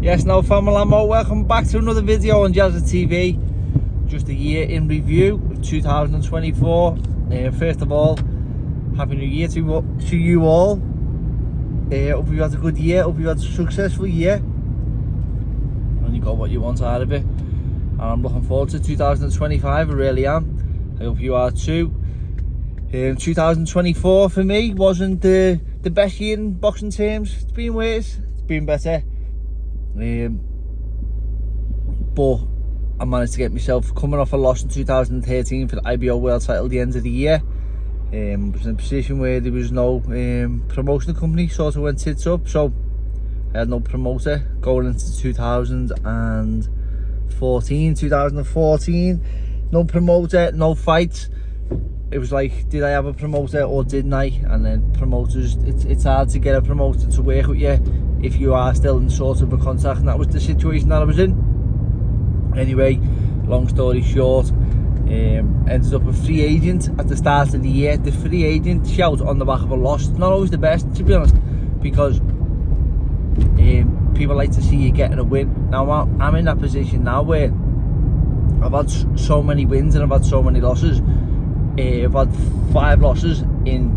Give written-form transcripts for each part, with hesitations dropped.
Yes, now family Lambo, welcome back to another video on Jazza TV. Just a year in review, 2024. First of all, Happy New Year to you all. Hope you had a good year, hope you had a successful year. And you got what you want out of it. And I'm looking forward to 2025, I really am. I hope you are too. 2024 for me wasn't the best year in boxing terms. It's been worse, it's been better. But I managed to get myself coming off a loss in 2013 for the IBO World title at the end of the year. I was in a position where there was no promotional company, sort of went tits up, so I had no promoter going into 2014, no promoter, no fights. It was like, did I have a promoter or didn't I? And then promoters, it's hard to get a promoter to work with you if you are still in sort of a contact, and that was the situation that I was in. Anyway, long story short, ended up a free agent at the start of the year. The free agent shout on the back of a loss, not always the best, to be honest, because people like to see you getting a win. Now I'm in that position now where I've had so many wins and I've had so many losses. I've had 5 losses in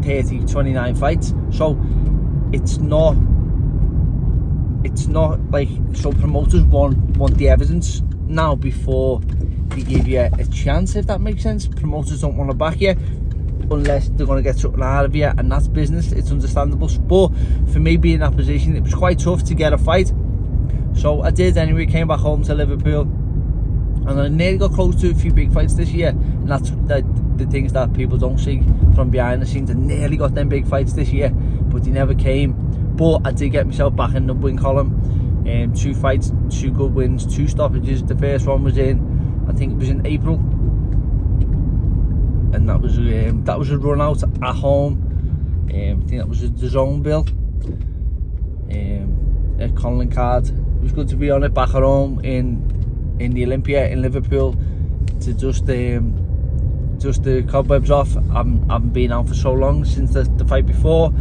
29 fights, so it's not like, so promoters want the evidence now before they give you a chance, if that makes sense. Promoters don't want to back you unless they're going to get something out of you, and that's business. It's understandable, but for me being in that position, it was quite tough to get a fight, so I did anyway. Came back home to Liverpool, and I nearly got close to a few big fights this year, and that's the things that people don't see from behind the scenes. I nearly got them big fights this year, but they never came. But I did get myself back in the win column. 2 fights, 2 good wins, 2 stoppages. The first one was I think it was in April, and that was a run out at home. I think that was the zone bill at Conlon Card. It was good to be on it back at home in the Olympia in Liverpool, to just the cobwebs off. I haven't been out for so long since the fight before,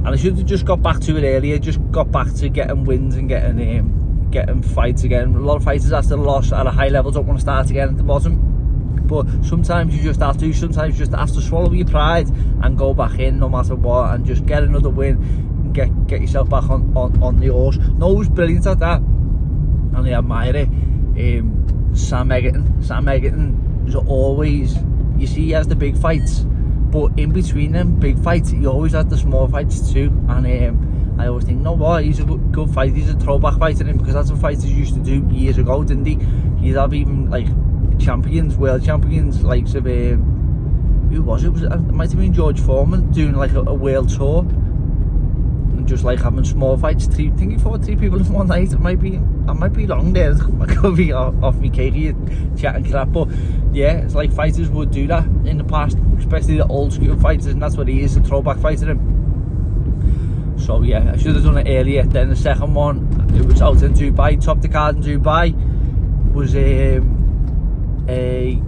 and I should have just got back to it earlier. Just got back to getting wins and getting fights again. A lot of fighters after the loss at a high level don't want to start again at the bottom, but sometimes you just have to. Sometimes you just have to swallow your pride and go back in no matter what, and just get another win and get yourself back on the horse. No, who's brilliant at that, and I admire it. Sam Egerton is always, you see, he has the big fights, but in between them big fights he always had the small fights too, and I always think, no, what, he's a good fighter, he's a throwback fighter, because that's what fighters used to do years ago, didn't he? He'd have even like world champions, like who was it? It might have been George Foreman doing like a world tour, and just like having small fights. I think he fought 3 people in one night. I might be wrong there. I could be off me cake here chatting crap, but yeah, it's like fighters would do that in the past, especially the old school fighters, and that's what he is, a throwback fighter. So yeah, I should have done it earlier. Then the second one, it was out in Dubai, topped the card in Dubai, was a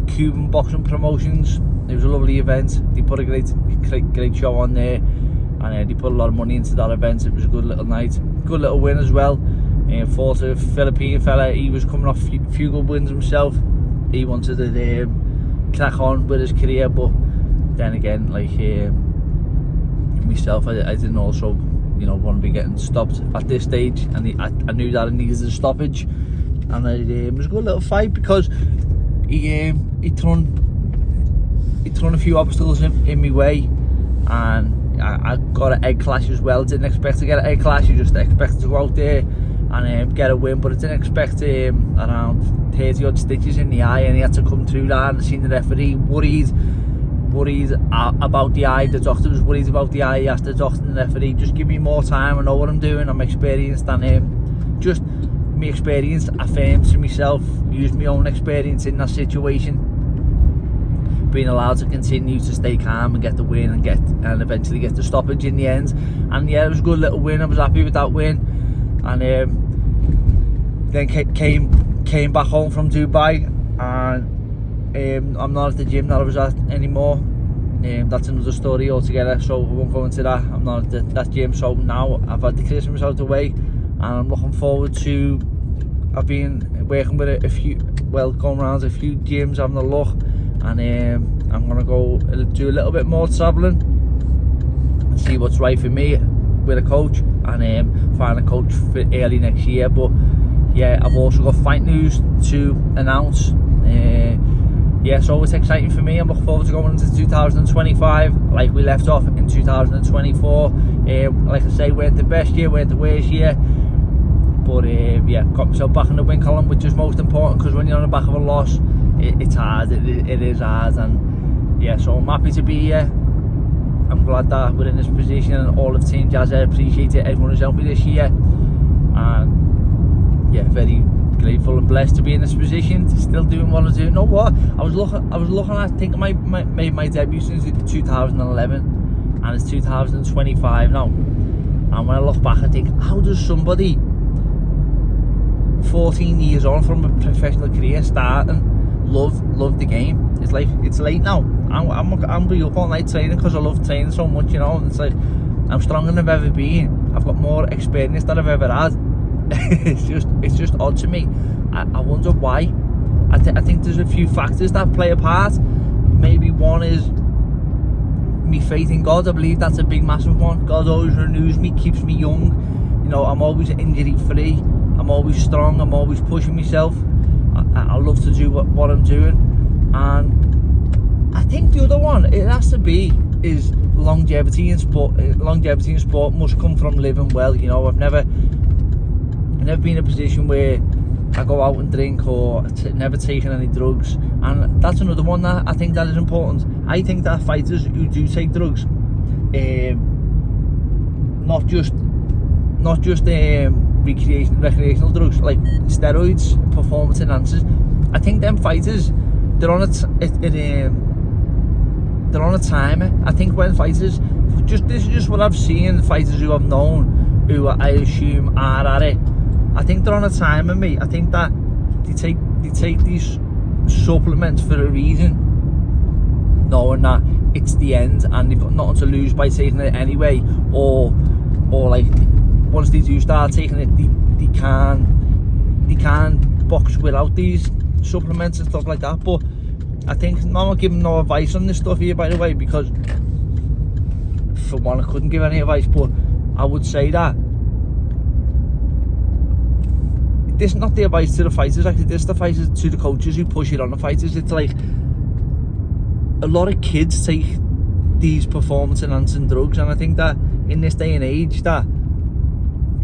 Cuban boxing promotions. It was a lovely event. They put a great show on there, and they put a lot of money into that event. It was a good little night, good little win as well. Fought a Philippine fella. He was coming off a few good wins himself. He wanted to crack on with his career, but then again, like myself, I didn't also, want to be getting stopped at this stage, and I knew that I needed a stoppage, and it was a good little fight because he thrown a few obstacles in my way, and I got an egg clash as well. Didn't expect to get an egg clash. You just expected to go out there and get a win, but I didn't expect around 30 odd stitches in the eye, and he had to come through that. And I seen the referee worried about the eye. The doctor was worried about the eye. He asked the doctor and the referee, just give me more time, I know what I'm doing, I'm experienced, and just my experience affirmed to myself, use my own experience in that situation, being allowed to continue to stay calm and get the win and eventually get the stoppage in the end. And yeah, it was a good little win. I was happy with that win, and then came back home from Dubai, and I'm not at the gym that I was at anymore. That's another story altogether, so I won't go into that. I'm not at that gym, so now I've had the Christmas out of the way, and I'm looking forward to. I've been working with a few, going around a few gyms, having a look, and I'm gonna go do a little bit more travelling and see what's right for me with a coach, and find a coach for early next year. But yeah, I've also got fight news to announce. So it's exciting for me. I'm looking forward to going into 2025 like we left off in 2024. Like I say, weren't the best year, weren't the worst year, but got myself back in the win column, which is most important, because when you're on the back of a loss, it's hard. It is hard, and so I'm happy to be here. I'm glad that we're in this position, and all of Team Jazz, I appreciate it. Everyone who's helped me this year, and very grateful and blessed to be in this position, still doing what I'm doing. You know what? I was looking. I think I made my debut since 2011, and it's 2025 now. And when I look back, I think, how does somebody 14 years on from a professional career start and love the game? It's like, it's late now. I'm be up all night training because I love training so much, you know. And it's like, I'm stronger than I've ever been. I've got more experience than I've ever had. it's just odd to me. I wonder why. I think there's a few factors that play a part. Maybe one is me faith in God. I believe that's a big, massive one. God always renews me, keeps me young. You know, I'm always injury free. I'm always strong. I'm always pushing myself. I love to do what I'm doing. And I think the other one, it has to be, is longevity in sport. Longevity in sport must come from living well. You know, I've never been in a position where I go out and drink, or never taken any drugs, and that's another one that I think that is important. I think that fighters who do take drugs, not just recreational drugs like steroids, performance enhancers, I think them fighters, they're on a timer. I think when fighters, this is just what I've seen, fighters who I've known, who I assume are at it, I think they're on a timer, mate. I think that they take these supplements for a reason, knowing that it's the end and they've got nothing to lose by taking it anyway, or like once they do start taking it, they can't box without these supplements and stuff like that. But I think I'm not giving no advice on this stuff here, by the way, because for one, I couldn't give any advice, but I would say that this is not the advice to the fighters, actually. This is the advice to the coaches who push it on the fighters. It's like, a lot of kids take these performance enhancing drugs, and I think that in this day and age, that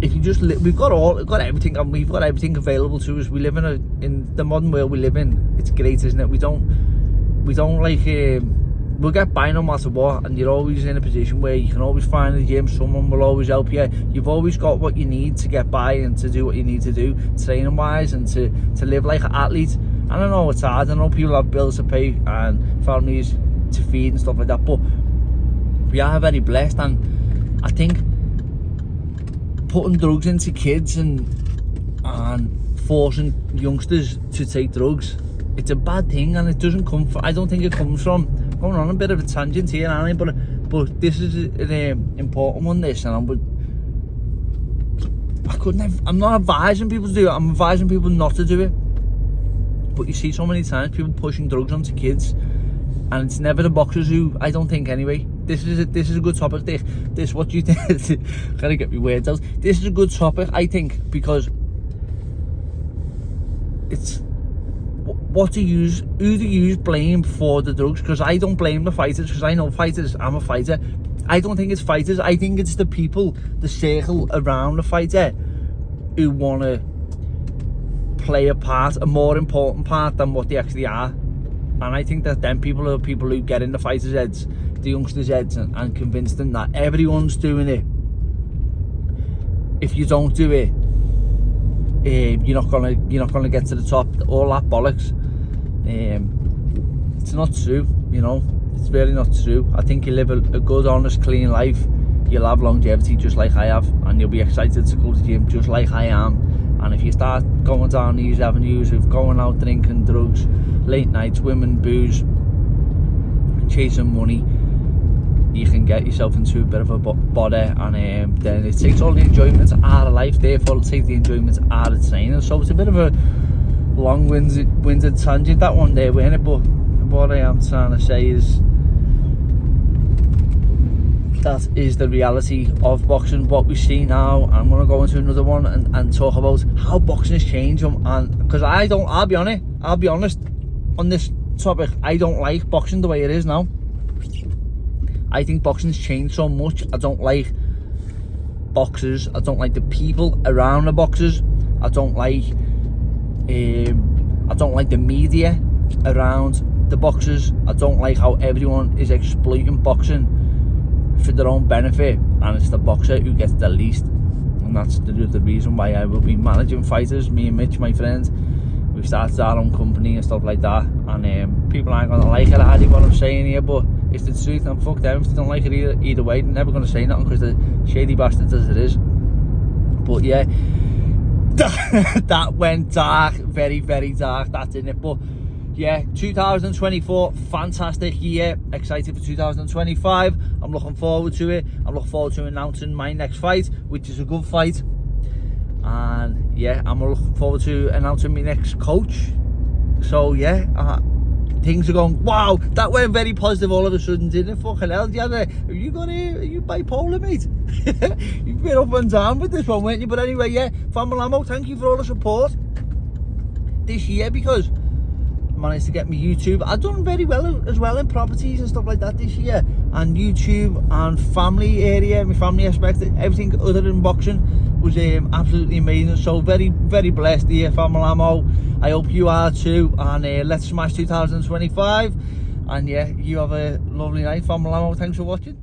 if you just we've got everything, and we've got everything available to us. We live in the modern world we live in. It's great, isn't it? We don't like we'll get by no matter what, and you're always in a position where you can always find a gym. Someone will always help you. You've always got what you need to get by and to do what you need to do, training wise, and to live like an athlete. And I know it's hard. I know people have bills to pay and families to feed and stuff like that, but we are very blessed. And I think putting drugs into kids and forcing youngsters to take drugs, it's a bad thing, and it doesn't come from, I don't think it comes from, going on a bit of a tangent here, Annie, but this is an important one, this, and I'm not advising people to do it, I'm advising people not to do it. But you see so many times people pushing drugs onto kids, and it's never the boxers who, I don't think anyway. This is a good topic, Dick. This, what do you think? Gotta get my words out. This is a good topic, I think, because it's who do you blame for the drugs? Because I don't blame the fighters, because I know fighters. I'm a fighter. I don't think it's fighters. I think it's the people, the circle around the fighter, who want to play a more important part than what they actually are. And I think that them people are people who get in the fighters' heads, the youngsters' heads, and convince them that everyone's doing it. If you don't do it, you're not gonna get to the top. All that bollocks. It's not true, you know. It's really not true. I think you live a good, honest, clean life, you'll have longevity just like I have, and you'll be excited to go to the gym just like I am. And if you start going down these avenues of going out drinking, drugs, late nights, women, booze, chasing money, you can get yourself into a bit of a bother, and then it takes all the enjoyment out of life, therefore it'll take the enjoyment out of training. So it's a bit of a long-winded tangent, that one there, wasn't it? But what I am trying to say is that is the reality of boxing, what we see now. I'm going to go into another one and talk about how boxing has changed, and because I'll be honest on this topic, I don't like boxing the way it is now. I think boxing's changed so much. I don't like boxers, I don't like the people around the boxers, I don't like the media around the boxers. I don't like how everyone is exploiting boxing for their own benefit, and it's the boxer who gets the least. And that's the reason why I will be managing fighters. Me and Mitch, my friend, we've started our own company and stuff like that, and people aren't gonna like it, Hardy, what I'm saying here, but it's the truth, and fuck them if they don't like it either way. They're never gonna say nothing because they're shady bastards as it is. But yeah, that went dark, very, very dark, that didn't it? But yeah, 2024, fantastic year. Excited for 2025. I'm looking forward to it. I'm looking forward to announcing my next fight, which is a good fight. And yeah, I'm looking forward to announcing my next coach. So yeah, things are going, wow, that went very positive all of a sudden, didn't it? Fucking hell, are you bipolar, mate? You've been up and down with this one, weren't you? But anyway, yeah, Familamo, thank you for all the support this year, because I managed to get me YouTube. I've done very well as well in properties and stuff like that this year, and YouTube and family area, my family aspect, everything other than boxing was absolutely amazing. So very, very blessed here, Familamo. I hope you are too, and let's smash 2025. And yeah, you have a lovely night, Familamo. Thanks for watching.